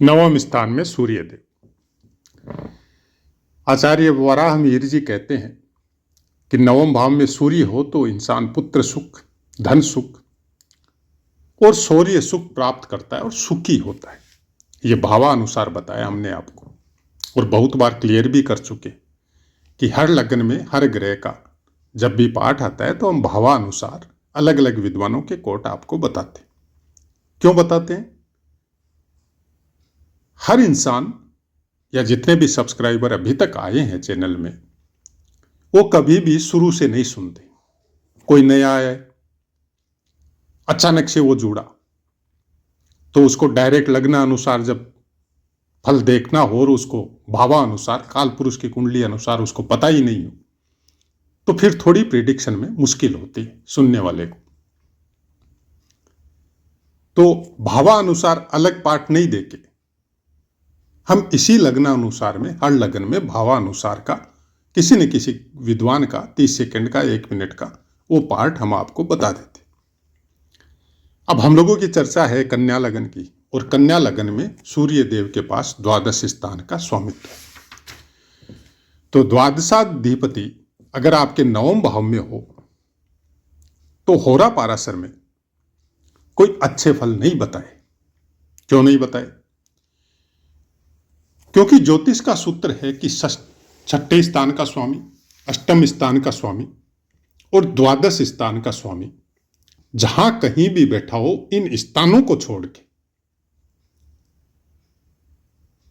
नवम स्थान में सूर्यदेव। आचार्य वराहमिहिर जी कहते हैं कि नवम भाव में सूर्य हो तो इंसान पुत्र सुख, धन सुख और शौर्य सुख प्राप्त करता है और सुखी होता है। ये भावानुसार बताया हमने आपको और बहुत बार क्लियर भी कर चुके कि हर लग्न में हर ग्रह का जब भी पाठ आता है तो हम भावानुसार अलग अलग विद्वानों के कोट आपको बताते हैं। क्यों बताते हैं? हर इंसान या जितने भी सब्सक्राइबर अभी तक आए हैं चैनल में, वो कभी भी शुरू से नहीं सुनते। कोई नया आया है, अचानक से वो जुड़ा, तो उसको डायरेक्ट लगना अनुसार जब फल देखना हो और उसको भावानुसार काल पुरुष की कुंडली अनुसार उसको पता ही नहीं हो, तो फिर थोड़ी प्रिडिक्शन में मुश्किल होती है सुनने वाले को। तो भावानुसार अलग पाठ नहीं देके हम इसी लग्नानुसार में हर लग्न में भावानुसार का किसी न किसी विद्वान का 30 सेकंड का 1 मिनट का वो पार्ट हम आपको बता देते। अब हम लोगों की चर्चा है कन्या लगन की, और कन्या लगन में सूर्य देव के पास द्वादश स्थान का स्वामित्व है। तो द्वादशाधिपति अगर आपके नवम भाव में हो तो होरा पाराशर में कोई अच्छे फल नहीं बताए। क्यों नहीं बताए? क्योंकि ज्योतिष का सूत्र है कि छठे स्थान का स्वामी, अष्टम स्थान का स्वामी और द्वादश स्थान का स्वामी जहां कहीं भी बैठा हो, इन स्थानों को छोड़ के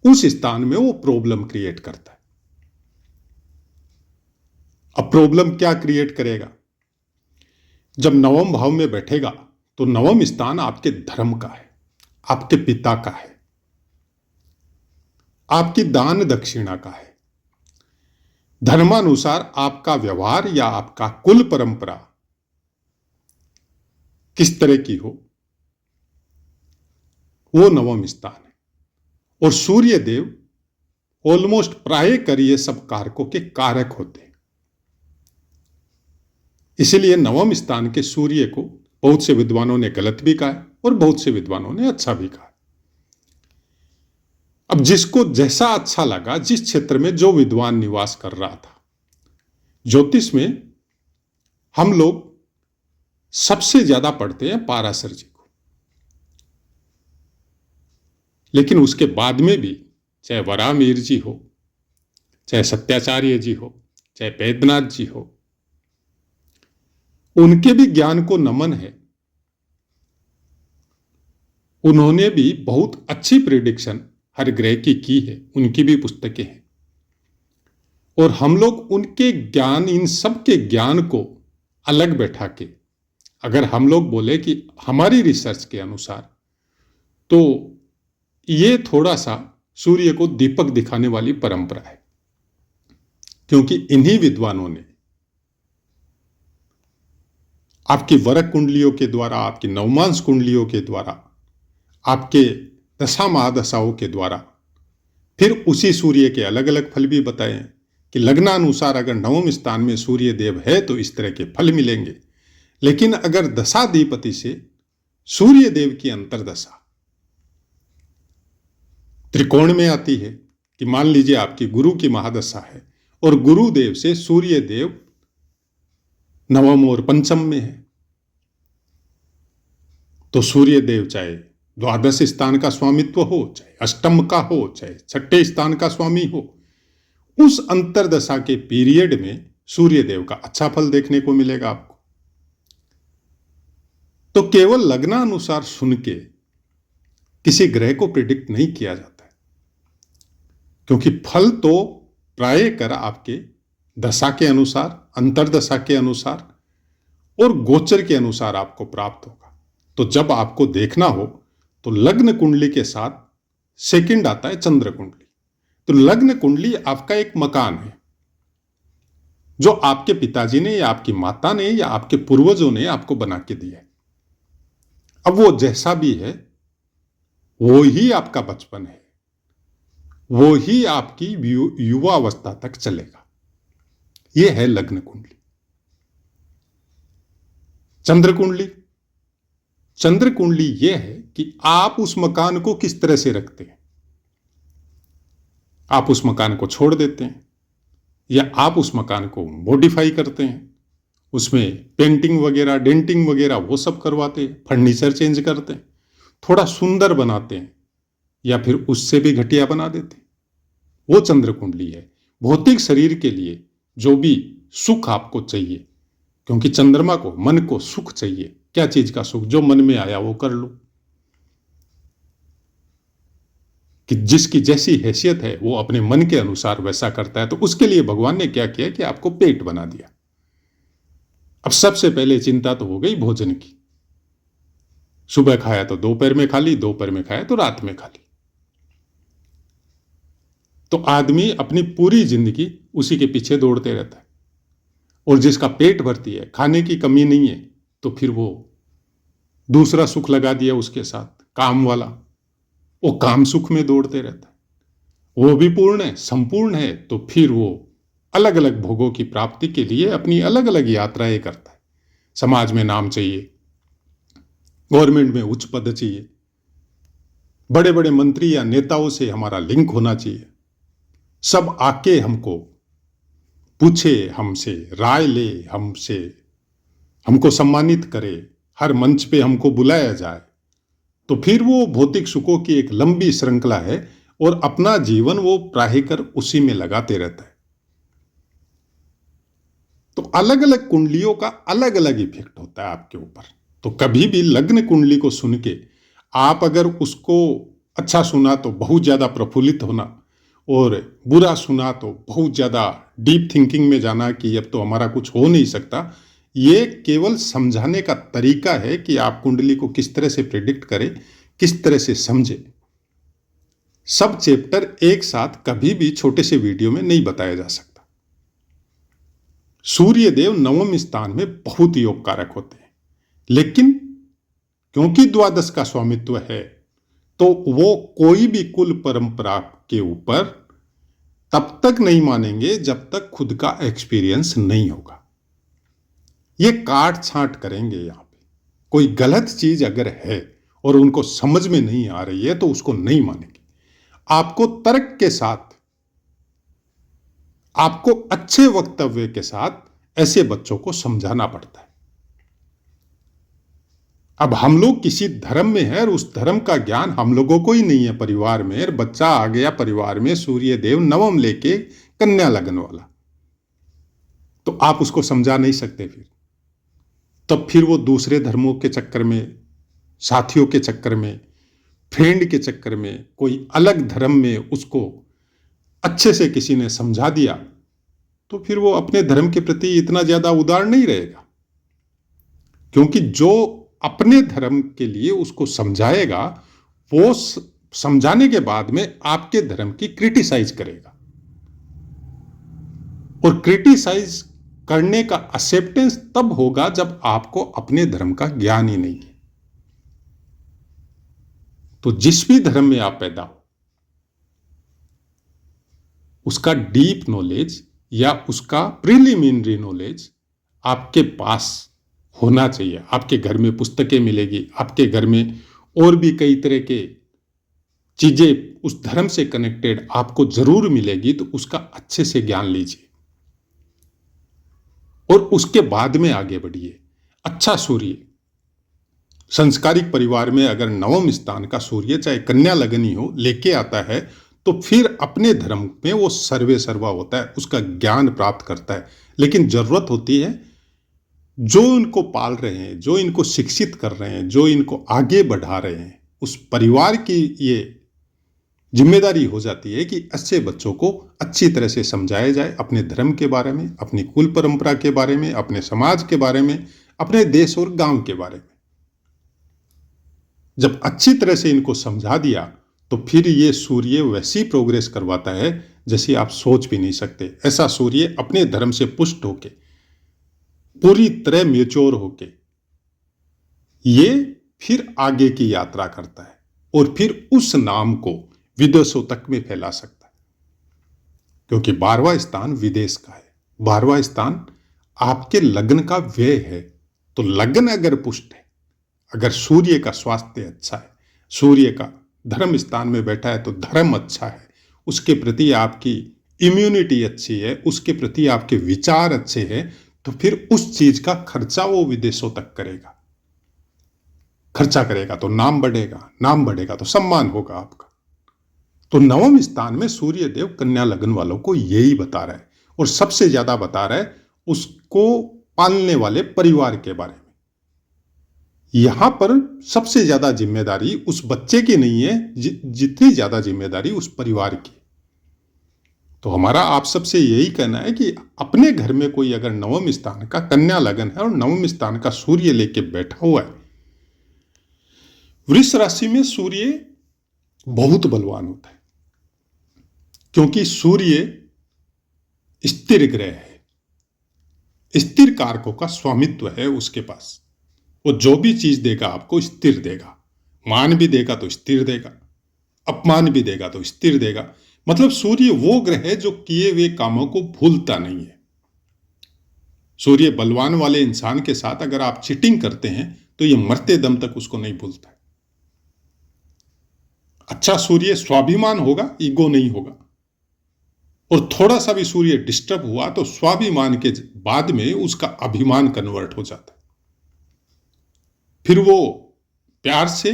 उस स्थान में वो प्रॉब्लम क्रिएट करता है। अब प्रॉब्लम क्या क्रिएट करेगा? जब नवम भाव में बैठेगा तो नवम स्थान आपके धर्म का है, आपके पिता का है, आपकी दान दक्षिणा का है। धर्मानुसार आपका व्यवहार या आपका कुल परंपरा किस तरह की हो, वो नवम स्थान है। और सूर्य देव ऑलमोस्ट प्राय कर ये सब कारकों के कारक होते हैं। इसलिए नवम स्थान के सूर्य को बहुत से विद्वानों ने गलत भी कहा है और बहुत से विद्वानों ने अच्छा भी कहा। अब जिसको जैसा अच्छा लगा, जिस क्षेत्र में जो विद्वान निवास कर रहा था। ज्योतिष में हम लोग सबसे ज्यादा पढ़ते हैं पाराशर जी को, लेकिन उसके बाद में भी चाहे वराहमिहिर जी हो, चाहे सत्याचार्य जी हो, चाहे वैद्यनाथ जी हो, उनके भी ज्ञान को नमन है। उन्होंने भी बहुत अच्छी प्रिडिक्शन हर ग्रह की है, उनकी भी पुस्तकें हैं। और हम लोग उनके ज्ञान, इन सब के ज्ञान को अलग बैठा के अगर हम लोग बोले कि हमारी रिसर्च के अनुसार, तो ये थोड़ा सा सूर्य को दीपक दिखाने वाली परंपरा है। क्योंकि इन्हीं विद्वानों ने आपकी वरक कुंडलियों के द्वारा, आपकी नवमांश कुंडलियों के द्वारा, आपके दशा महादशाओं के द्वारा फिर उसी सूर्य के अलग अलग फल भी बताए हैं कि लग्नानुसार अगर नवम स्थान में सूर्य देव है तो इस तरह के फल मिलेंगे। लेकिन अगर दशाधिपति से सूर्य देव की अंतरदशा त्रिकोण में आती है कि मान लीजिए आपकी गुरु की महादशा है और गुरुदेव से सूर्य देव नवम और पंचम में है, तो सूर्य देव चाहे द्वादश स्थान का स्वामित्व हो, चाहे अष्टम का हो, चाहे छठे स्थान का स्वामी हो, उस अंतरदशा के पीरियड में सूर्य देव का अच्छा फल देखने को मिलेगा आपको। तो केवल लग्नानुसार सुन के किसी ग्रह को प्रिडिक्ट नहीं किया जाता है, क्योंकि फल तो प्राय कर आपके दशा के अनुसार, अंतरदशा के अनुसार और गोचर के अनुसार आपको प्राप्त होगा। तो जब आपको देखना हो तो लग्न कुंडली के साथ सेकंड आता है चंद्र कुंडली। तो लग्न कुंडली आपका एक मकान है जो आपके पिताजी ने या आपकी माता ने या आपके पूर्वजों ने आपको बना के दिया है। अब वो जैसा भी है वो ही आपका बचपन है, वो ही आपकी युवा अवस्था तक चलेगा। ये है लग्न कुंडली। चंद्र कुंडली, चंद्र कुंडली यह है कि आप उस मकान को किस तरह से रखते हैं। आप उस मकान को छोड़ देते हैं या आप उस मकान को मॉडिफाई करते हैं, उसमें पेंटिंग वगैरह, डेंटिंग वगैरह वो सब करवाते हैं, फर्नीचर चेंज करते हैं, थोड़ा सुंदर बनाते हैं, या फिर उससे भी घटिया बना देते हैं। वो चंद्र कुंडली है। भौतिक शरीर के लिए जो भी सुख आपको चाहिए, क्योंकि चंद्रमा को, मन को सुख चाहिए। क्या चीज का सुख? जो मन में आया वो कर लो, कि जिसकी जैसी हैसियत है वो अपने मन के अनुसार वैसा करता है। तो उसके लिए भगवान ने क्या किया कि आपको पेट बना दिया। अब सबसे पहले चिंता तो हो गई भोजन की। सुबह खाया तो दोपहर में खा ली, दोपहर में खाया तो रात में खा ली। तो आदमी अपनी पूरी जिंदगी उसी के पीछे दौड़ते रहता है। और जिसका पेट भरती है, खाने की कमी नहीं है, तो फिर वो दूसरा सुख लगा दिया उसके साथ, काम वाला। वो काम सुख में दौड़ते रहता है। वो भी पूर्ण है, संपूर्ण है, तो फिर वो अलग अलग भोगों की प्राप्ति के लिए अपनी अलग अलग यात्राएं करता है। समाज में नाम चाहिए, गवर्नमेंट में उच्च पद चाहिए, बड़े बड़े मंत्री या नेताओं से हमारा लिंक होना चाहिए, सब आके हमको पूछे, हमसे राय ले, हमको सम्मानित करे, हर मंच पे हमको बुलाया जाए। तो फिर वो भौतिक सुखों की एक लंबी श्रृंखला है और अपना जीवन वो प्राहिकर उसी में लगाते रहता है। तो अलग अलग कुंडलियों का अलग अलग इफेक्ट होता है आपके ऊपर। तो कभी भी लग्न कुंडली को सुन के आप अगर उसको अच्छा सुना तो बहुत ज्यादा प्रफुल्लित होना, और बुरा सुना तो बहुत ज्यादा डीप थिंकिंग में जाना कि अब तो हमारा कुछ हो नहीं सकता। ये केवल समझाने का तरीका है कि आप कुंडली को किस तरह से प्रेडिक्ट करें, किस तरह से समझे। सब चैप्टर एक साथ कभी भी छोटे से वीडियो में नहीं बताया जा सकता। सूर्य देव नवम स्थान में बहुत योग कारक होते हैं, लेकिन क्योंकि द्वादश का स्वामित्व है तो वो कोई भी कुल परंपरा के ऊपर तब तक नहीं मानेंगे जब तक खुद का एक्सपीरियंस नहीं होगा। ये काट छांट करेंगे। यहां पे कोई गलत चीज अगर है और उनको समझ में नहीं आ रही है तो उसको नहीं मानेंगे। आपको तर्क के साथ, आपको अच्छे वक्तव्य के साथ ऐसे बच्चों को समझाना पड़ता है। अब हम लोग किसी धर्म में हैं और उस धर्म का ज्ञान हम लोगों को ही नहीं है परिवार में, और बच्चा आ गया परिवार में सूर्य देव नवम लेके कन्या लगन वाला, तो आप उसको समझा नहीं सकते। तब फिर वो दूसरे धर्मों के चक्कर में, साथियों के चक्कर में, फ्रेंड के चक्कर में, कोई अलग धर्म में उसको अच्छे से किसी ने समझा दिया तो फिर वो अपने धर्म के प्रति इतना ज्यादा उदार नहीं रहेगा। क्योंकि जो अपने धर्म के लिए उसको समझाएगा वो समझाने के बाद में आपके धर्म की क्रिटिसाइज करेगा, और क्रिटिसाइज करने का एक्सेप्टेंस तब होगा जब आपको अपने धर्म का ज्ञान ही नहीं है। तो जिस भी धर्म में आप पैदा हो उसका डीप नॉलेज या उसका प्रिलिमिनरी नॉलेज आपके पास होना चाहिए। आपके घर में पुस्तकें मिलेगी, आपके घर में और भी कई तरह के चीजें उस धर्म से कनेक्टेड आपको जरूर मिलेगी, तो उसका अच्छे से ज्ञान लीजिए और उसके बाद में आगे बढ़िए। अच्छा सूर्य संस्कारिक परिवार में अगर नवम स्थान का सूर्य चाहे कन्या लगन ही हो लेके आता है तो फिर अपने धर्म में वो सर्वे सर्वा होता है, उसका ज्ञान प्राप्त करता है। लेकिन जरूरत होती है जो इनको पाल रहे हैं, जो इनको शिक्षित कर रहे हैं, जो इनको आगे बढ़ा रहे हैं, उस परिवार की ये जिम्मेदारी हो जाती है कि अच्छे बच्चों को अच्छी तरह से समझाया जाए अपने धर्म के बारे में, अपनी कुल परंपरा के बारे में, अपने समाज के बारे में, अपने देश और गांव के बारे में। जब अच्छी तरह से इनको समझा दिया तो फिर ये सूर्य वैसी प्रोग्रेस करवाता है जैसी आप सोच भी नहीं सकते। ऐसा सूर्य अपने धर्म से पुष्ट होके, पूरी तरह मैच्योर होके ये फिर आगे की यात्रा करता है और फिर उस नाम को विदेशों तक में फैला सकता है। क्योंकि 12वां स्थान विदेश का है, 12वां स्थान आपके लग्न का व्यय है। तो लग्न अगर पुष्ट है, अगर सूर्य का स्वास्थ्य अच्छा है, सूर्य का धर्म स्थान में बैठा है तो धर्म अच्छा है, उसके प्रति आपकी इम्यूनिटी अच्छी है, उसके प्रति आपके विचार अच्छे हैं, तो फिर उस चीज का खर्चा वो विदेशों तक करेगा। खर्चा करेगा तो नाम बढ़ेगा, नाम बढ़ेगा तो सम्मान होगा आपका। तो नवम स्थान में सूर्य देव कन्या लग्न वालों को यही बता रहा है, और सबसे ज्यादा बता रहा है उसको पालने वाले परिवार के बारे में। यहां पर सबसे ज्यादा जिम्मेदारी उस बच्चे की नहीं है जितनी ज्यादा जिम्मेदारी उस परिवार की। तो हमारा आप सबसे यही कहना है कि अपने घर में कोई अगर नवम स्थान का कन्या लगन है और नवम स्थान का सूर्य लेके बैठा हुआ है, वृष राशि में सूर्य बहुत बलवान होता है, क्योंकि सूर्य स्थिर ग्रह है, स्थिर कारकों का स्वामित्व है उसके पास। वो जो भी चीज देगा आपको स्थिर देगा, मान भी देगा तो स्थिर देगा, अपमान भी देगा तो स्थिर देगा। मतलब सूर्य वो ग्रह है जो किए हुए कामों को भूलता नहीं है। सूर्य बलवान वाले इंसान के साथ अगर आप चीटिंग करते हैं तो ये मरते दम तक उसको नहीं भूलता है। अच्छा सूर्य स्वाभिमान होगा, ईगो नहीं होगा। और थोड़ा सा भी सूर्य डिस्टर्ब हुआ तो स्वाभिमान के बाद में उसका अभिमान कन्वर्ट हो जाता है। फिर वो प्यार से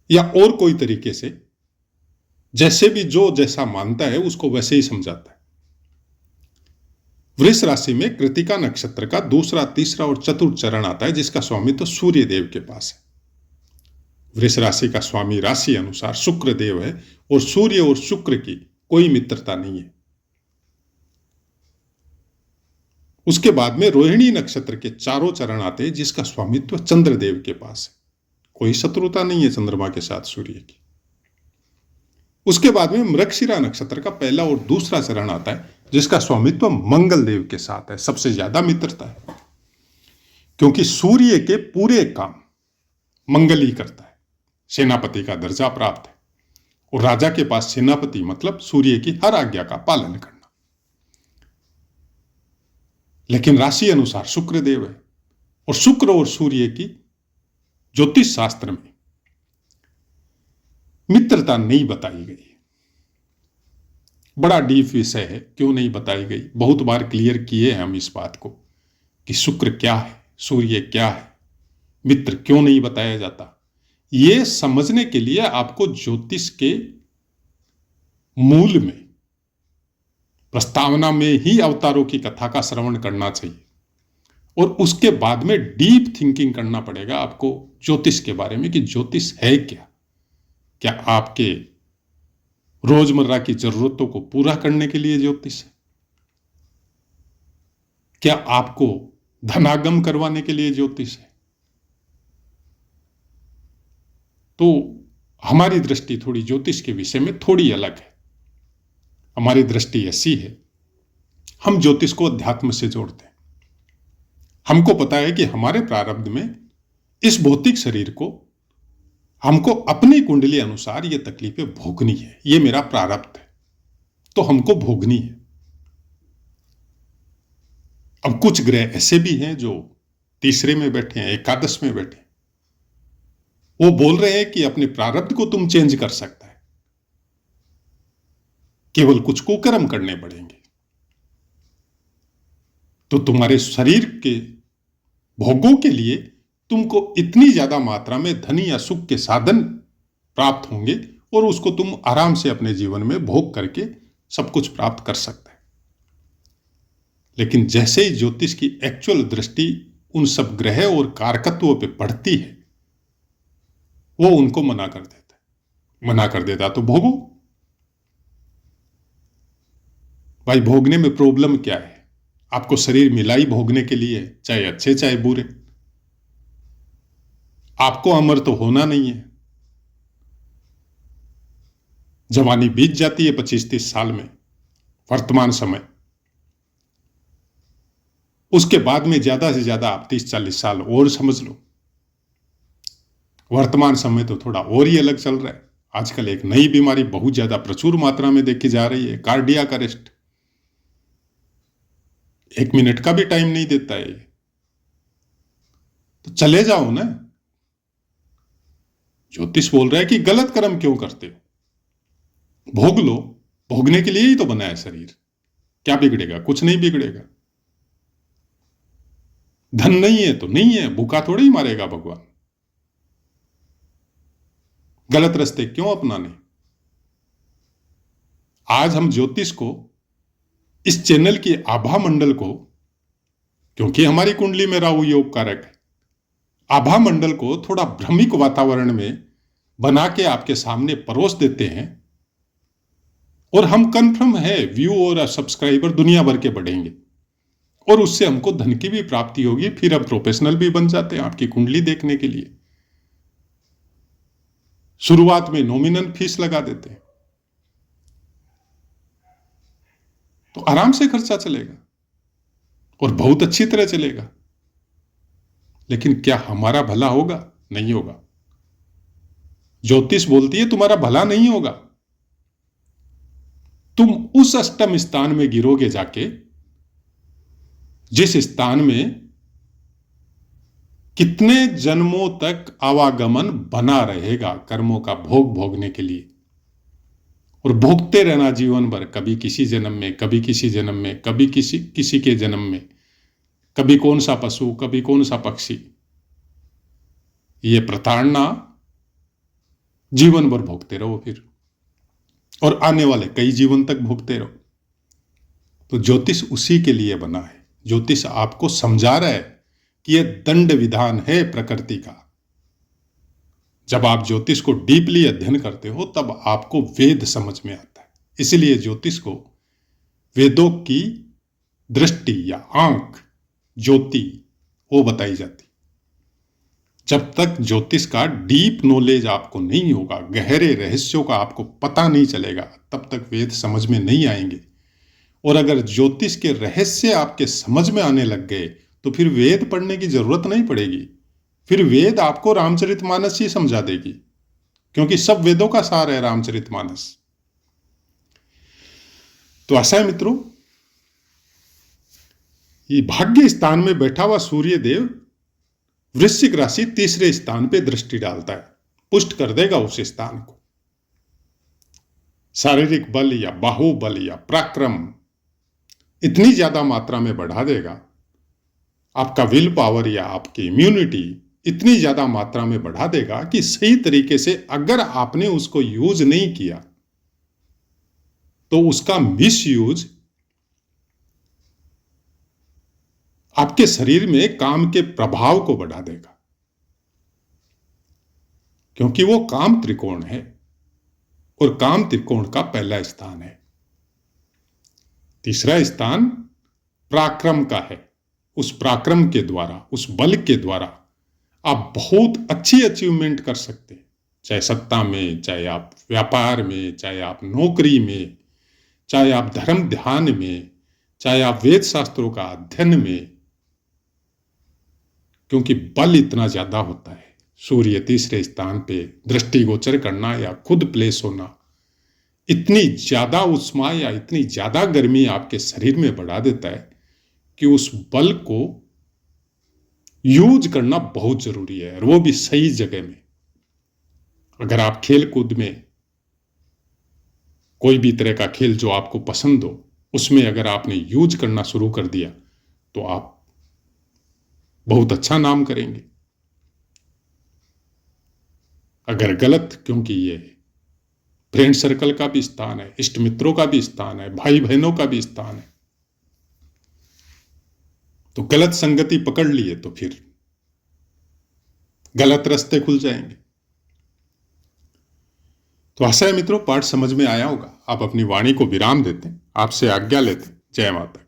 या और कोई तरीके से, जैसे भी जो जैसा मानता है उसको वैसे ही समझाता है। वृष राशि में कृतिका नक्षत्र का दूसरा, तीसरा और चतुर्थ चरण आता है, जिसका स्वामी तो सूर्य देव के पास है। वृष राशि का स्वामी राशि अनुसार शुक्र देव है, और सूर्य और शुक्र की कोई मित्रता नहीं है। उसके बाद में रोहिणी नक्षत्र के चारों चरण आते हैं, जिसका स्वामित्व चंद्रदेव के पास है। कोई शत्रुता नहीं है चंद्रमा के साथ सूर्य की। उसके बाद में मृगशिरा नक्षत्र का पहला और दूसरा चरण आता है, जिसका स्वामित्व मंगल देव के साथ है। सबसे ज्यादा मित्रता है, क्योंकि सूर्य के पूरे काम मंगल ही करता है। सेनापति का दर्जा प्राप्त है, और राजा के पास सेनापति मतलब सूर्य की हर आज्ञा का पालन करना। लेकिन राशि अनुसार शुक्र देव है, और शुक्र और सूर्य की ज्योतिष शास्त्र में मित्रता नहीं बताई गई। बड़ा डीप विषय है, क्यों नहीं बताई गई, बहुत बार क्लियर किए हैं हम इस बात को कि शुक्र क्या है, सूर्य क्या है, मित्र क्यों नहीं बताया जाता। यह समझने के लिए आपको ज्योतिष के मूल में, प्रस्तावना में ही अवतारों की कथा का श्रवण करना चाहिए, और उसके बाद में डीप थिंकिंग करना पड़ेगा आपको ज्योतिष के बारे में कि ज्योतिष है क्या। क्या आपके रोजमर्रा की जरूरतों को पूरा करने के लिए ज्योतिष है? क्या आपको धनागम करवाने के लिए ज्योतिष है? तो हमारी दृष्टि थोड़ी ज्योतिष के विषय में थोड़ी अलग है। हमारी दृष्टि ऐसी है, हम ज्योतिष को अध्यात्म से जोड़ते हैं। हमको पता है कि हमारे प्रारब्ध में इस भौतिक शरीर को हमको अपनी कुंडली अनुसार ये तकलीफें भोगनी है। ये मेरा प्रारब्ध है, तो हमको भोगनी है। अब कुछ ग्रह ऐसे भी हैं जो तीसरे में बैठे हैं, एकादश में बैठे हैं। वो बोल रहे हैं कि अपने प्रारब्ध को तुम चेंज कर सकता है, केवल कुछ कुकर्म करने पड़ेंगे, तो तुम्हारे शरीर के भोगों के लिए तुमको इतनी ज्यादा मात्रा में धन या सुख के साधन प्राप्त होंगे, और उसको तुम आराम से अपने जीवन में भोग करके सब कुछ प्राप्त कर सकते हैं। लेकिन जैसे ही ज्योतिष की एक्चुअल दृष्टि उन सब ग्रह और कारकत्वों पे पड़ती है, वो उनको मना कर देता है। मना कर देता तो भोगो भाई। भोगने में प्रॉब्लम क्या है? आपको शरीर मिला ही भोगने के लिए, चाहे अच्छे चाहे बुरे। आपको अमर तो होना नहीं है। जवानी बीत जाती है 25-30 साल में, वर्तमान समय। उसके बाद में ज्यादा से ज्यादा आप 30-40 साल और समझ लो। वर्तमान समय तो थोड़ा और ही अलग चल रहा है। आजकल एक नई बीमारी बहुत ज्यादा प्रचुर मात्रा में देखी जा रही है, कार्डियक अरेस्ट। 1 मिनट का भी टाइम नहीं देता है। तो चले जाओ ना। ज्योतिष बोल रहा है कि गलत कर्म क्यों करते हो? भोग लो, भोगने के लिए ही तो बना है शरीर। क्या बिगड़ेगा? कुछ नहीं बिगड़ेगा। धन नहीं है तो नहीं है, भूखा थोड़ी ही मारेगा भगवान। गलत रास्ते क्यों अपनाने? आज हम ज्योतिष को, इस चैनल की आभा मंडल को, क्योंकि हमारी कुंडली में राहु योग कारक है, आभा मंडल को थोड़ा भ्रमिक वातावरण में बना के आपके सामने परोस देते हैं, और हम कन्फर्म है व्यू और सब्सक्राइबर दुनिया भर के बढ़ेंगे, और उससे हमको धन की भी प्राप्ति होगी। फिर हम प्रोफेशनल भी बन जाते हैं आपकी कुंडली देखने के लिए। शुरुआत में नॉमिनल फीस लगा देते हैं, तो आराम से खर्चा चलेगा और बहुत अच्छी तरह चलेगा। लेकिन क्या हमारा भला होगा? नहीं होगा। ज्योतिष बोलती है तुम्हारा भला नहीं होगा। तुम उस अष्टम स्थान में गिरोगे जाके जिस स्थान में कितने जन्मों तक आवागमन बना रहेगा कर्मों का भोग भोगने के लिए, और भोगते रहना जीवन भर, कभी किसी जन्म में, कभी किसी जन्म में, कभी किसी के जन्म में, कभी कौन सा पशु, कभी कौन सा पक्षी। ये प्रताड़ना जीवन भर भोगते रहो फिर, और आने वाले कई जीवन तक भोगते रहो। तो ज्योतिष उसी के लिए बना है। ज्योतिष आपको समझा रहा है कि यह दंड विधान है प्रकृति का। जब आप ज्योतिष को डीपली अध्ययन करते हो तब आपको वेद समझ में आता है। इसलिए ज्योतिष को वेदों की दृष्टि या आंख, ज्योति, वो बताई जाती। जब तक ज्योतिष का डीप नॉलेज आपको नहीं होगा, गहरे रहस्यों का आपको पता नहीं चलेगा, तब तक वेद समझ में नहीं आएंगे। और अगर ज्योतिष के रहस्य आपके समझ में आने लग गए तो फिर वेद पढ़ने की जरूरत नहीं पड़ेगी। फिर वेद आपको रामचरितमानस ही समझा देगी, क्योंकि सब वेदों का सार है रामचरितमानस। तो ऐसा है मित्रों, ये भाग्य स्थान में बैठा हुआ सूर्य देव वृश्चिक राशि तीसरे स्थान पे दृष्टि डालता है, पुष्ट कर देगा उस स्थान को। शारीरिक बल या बाहुबल या पराक्रम इतनी ज्यादा मात्रा में बढ़ा देगा, आपका विल पावर या आपकी इम्यूनिटी इतनी ज्यादा मात्रा में बढ़ा देगा कि सही तरीके से अगर आपने उसको यूज नहीं किया तो उसका मिस यूज आपके शरीर में काम के प्रभाव को बढ़ा देगा, क्योंकि वो काम त्रिकोण है और काम त्रिकोण का पहला स्थान है। तीसरा स्थान पराक्रम का है। उस पराक्रम के द्वारा, उस बल के द्वारा आप बहुत अच्छी अचीवमेंट कर सकते हैं, चाहे सत्ता में, चाहे आप व्यापार में, चाहे आप नौकरी में, चाहे आप धर्म ध्यान में, चाहे आप वेद शास्त्रों का अध्ययन में, क्योंकि बल इतना ज्यादा होता है। सूर्य तीसरे स्थान पे दृष्टिगोचर करना या खुद प्लेस होना इतनी ज्यादा उष्मा या इतनी ज्यादा गर्मी आपके शरीर में बढ़ा देता है कि उस बल को यूज करना बहुत जरूरी है, और वो भी सही जगह में। अगर आप खेल कूद में, कोई भी तरह का खेल जो आपको पसंद हो, उसमें अगर आपने यूज करना शुरू कर दिया तो आप बहुत अच्छा नाम करेंगे। अगर गलत, क्योंकि ये फ्रेंड सर्कल का भी स्थान है, इष्ट मित्रों का भी स्थान है, भाई बहनों का भी स्थान है, तो गलत संगति पकड़ लिए तो फिर गलत रास्ते खुल जाएंगे। तो आशा है मित्रों पाठ समझ में आया होगा। आप अपनी वाणी को विराम देते हैं, आपसे आज्ञा लेते हैं। जय माता।